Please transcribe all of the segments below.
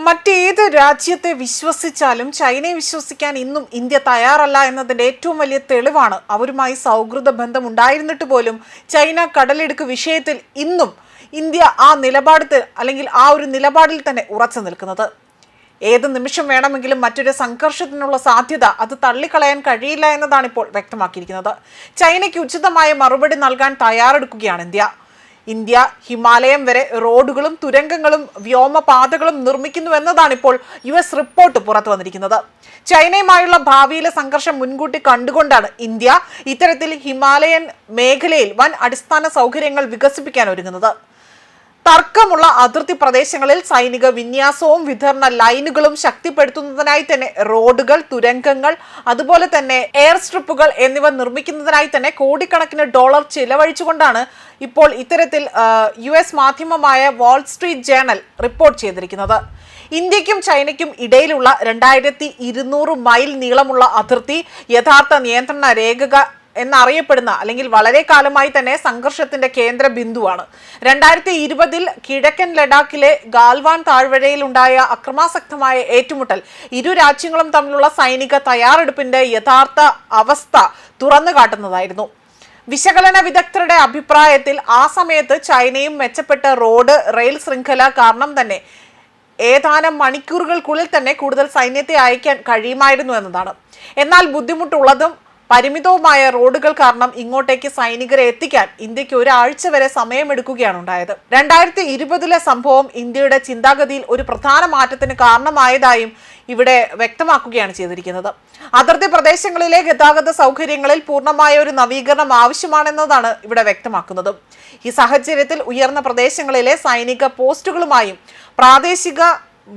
മറ്റേത് രാജ്യത്തെ വിശ്വസിച്ചാലും ചൈനയെ വിശ്വസിക്കാൻ ഇന്നും ഇന്ത്യ തയ്യാറല്ല എന്നതിന്റെ ഏറ്റവും വലിയ തെളിവാണ് അവരുമായി സൗഹൃദ ബന്ധം ഉണ്ടായിരുന്നിട്ട് പോലും ചൈന കടലെടുക്ക് വിഷയത്തിൽ ഇന്നും ഇന്ത്യ ആ നിലപാടിൽ തന്നെ ഉറച്ചു നിൽക്കുന്നത്. ഏത് നിമിഷം വേണമെങ്കിലും മറ്റൊരു സംഘർഷത്തിനുള്ള സാധ്യത അത് തള്ളിക്കളയാൻ കഴിയില്ല എന്നതാണ് ഇപ്പോൾ വ്യക്തമാക്കിയിരിക്കുന്നത്. ചൈനയ്ക്ക് ഉചിതമായ മറുപടി നൽകാൻ തയ്യാറെടുക്കുകയാണ് ഇന്ത്യ ഹിമാലയം വരെ റോഡുകളും തുരങ്കങ്ങളും വ്യോമപാതകളും നിർമ്മിക്കുന്നുവെന്നതാണ് ഇപ്പോൾ US റിപ്പോർട്ട് പുറത്തു വന്നിരിക്കുന്നത്. ചൈനയുമായുള്ള ഭാവിയിലെ സംഘർഷം മുൻകൂട്ടി കണ്ടുകൊണ്ടാണ് ഇന്ത്യ ഇത്തരത്തിൽ ഹിമാലയൻ മേഖലയിൽ വൻ അടിസ്ഥാന സൗകര്യങ്ങൾ വികസിപ്പിക്കാൻ ഒരുങ്ങുന്നത്. തർക്കമുള്ള അതിർത്തി പ്രദേശങ്ങളിൽ സൈനിക വിന്യാസവും വിതരണ ലൈനുകളും ശക്തിപ്പെടുത്തുന്നതിനായി തന്നെ റോഡുകൾ, തുരങ്കങ്ങൾ, അതുപോലെ തന്നെ എയർ സ്ട്രിപ്പുകൾ എന്നിവ നിർമ്മിക്കുന്നതിനായി തന്നെ കോടിക്കണക്കിന് ഡോളർ ചിലവഴിച്ചുകൊണ്ടാണ് ഇപ്പോൾ ഇത്തരത്തിൽ US മാധ്യമമായ വാൾ സ്ട്രീറ്റ് ജേണൽ റിപ്പോർട്ട് ചെയ്തിരിക്കുന്നത്. ഇന്ത്യക്കും ചൈനയ്ക്കും ഇടയിലുള്ള 2200 മൈൽ നീളമുള്ള അതിർത്തി യഥാർത്ഥ നിയന്ത്രണ രേഖ എന്നറിയപ്പെടുന്ന അല്ലെങ്കിൽ വളരെ കാലമായി തന്നെ സംഘർഷത്തിന്റെ കേന്ദ്ര ബിന്ദുവാണ്. 2020 കിഴക്കൻ ലഡാക്കിലെ ഗാൽവാൻ താഴ്വരയിൽ ഉണ്ടായ അക്രമാസക്തമായ ഏറ്റുമുട്ടൽ ഇരു രാജ്യങ്ങളും തമ്മിലുള്ള സൈനിക തയ്യാറെടുപ്പിന്റെ യഥാർത്ഥ അവസ്ഥ തുറന്നു കാട്ടുന്നതായിരുന്നു. വിശകലന വിദഗ്ധരുടെ അഭിപ്രായത്തിൽ ആ സമയത്ത് ചൈനയും മെച്ചപ്പെട്ട റോഡ് റെയിൽ ശൃംഖല കാരണം തന്നെ ഏതാനും മണിക്കൂറുകൾക്കുള്ളിൽ തന്നെ കൂടുതൽ സൈന്യത്തെ അയക്കാൻ കഴിയുമായിരുന്നു എന്നതാണ്. എന്നാൽ ബുദ്ധിമുട്ടുള്ളതും പരിമിതവുമായ റോഡുകൾ കാരണം ഇങ്ങോട്ടേക്ക് സൈനികരെ എത്തിക്കാൻ ഇന്ത്യക്ക് ഒരാഴ്ച വരെ സമയമെടുക്കുകയാണ് ഉണ്ടായത്. 2020 സംഭവം ഇന്ത്യയുടെ ചിന്താഗതിയിൽ ഒരു പ്രധാന മാറ്റത്തിന് കാരണമായതായും ഇവിടെ വ്യക്തമാക്കുകയാണ് ചെയ്തിരിക്കുന്നത്. അതിർത്തി പ്രദേശങ്ങളിലെ ഗതാഗത സൗകര്യങ്ങളിൽ പൂർണ്ണമായ ഒരു നവീകരണം ആവശ്യമാണെന്നതാണ് ഇവിടെ വ്യക്തമാക്കുന്നത്. ഈ സാഹചര്യത്തിൽ ഉയർന്ന പ്രദേശങ്ങളിലെ സൈനിക പോസ്റ്റുകളുമായും പ്രാദേശിക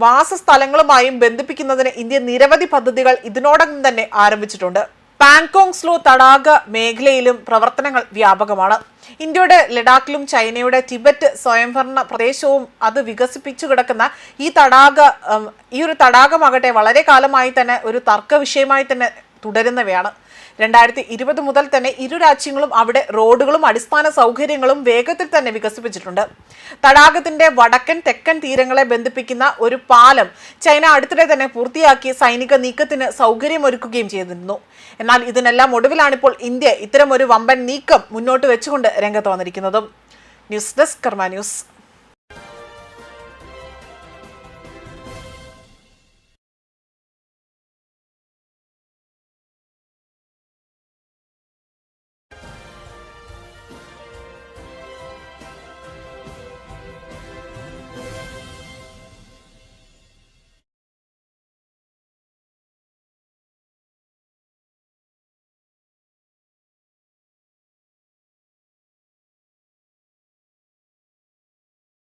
വാസസ്ഥലങ്ങളുമായും ബന്ധിപ്പിക്കുന്നതിന് ഇന്ത്യ നിരവധി പദ്ധതികൾ ഇതിനോടകം തന്നെ ആരംഭിച്ചിട്ടുണ്ട്. പാങ്കോങ് സ്ലോ തടാക മേഖലയിലും പ്രവർത്തനങ്ങൾ വ്യാപകമാണ്. ഇന്ത്യയുടെ ലഡാക്കിലും ചൈനയുടെ ടിബറ്റ് സ്വയംഭരണ പ്രദേശവും അത് വികസിപ്പിച്ചു കിടക്കുന്ന ഈ ഒരു തടാകമാകട്ടെ വളരെ കാലമായി തന്നെ ഒരു തർക്ക വിഷയമായി തന്നെ തുടരുന്നവയാണ്. 2020 മുതൽ തന്നെ ഇരു രാജ്യങ്ങളും അവിടെ റോഡുകളും അടിസ്ഥാന സൗകര്യങ്ങളും വേഗത്തിൽ തന്നെ വികസിപ്പിച്ചിട്ടുണ്ട്. തടാകത്തിന്റെ വടക്കൻ തെക്കൻ തീരങ്ങളെ ബന്ധിപ്പിക്കുന്ന ഒരു പാലം ചൈന അടുത്തിടെ തന്നെ പൂർത്തിയാക്കി സൈനിക നീക്കത്തിന് സൗകര്യമൊരുക്കുകയും ചെയ്തിരുന്നു. എന്നാൽ ഇതിനെല്ലാം ഒടുവിലാണിപ്പോൾ ഇന്ത്യ ഇത്തരം ഒരു വമ്പൻ നീക്കം മുന്നോട്ട് വെച്ചുകൊണ്ട് രംഗത്ത് വന്നിരിക്കുന്നതും. ന്യൂസ് ഡെസ്ക് കർമ്മ ന്യൂസ്.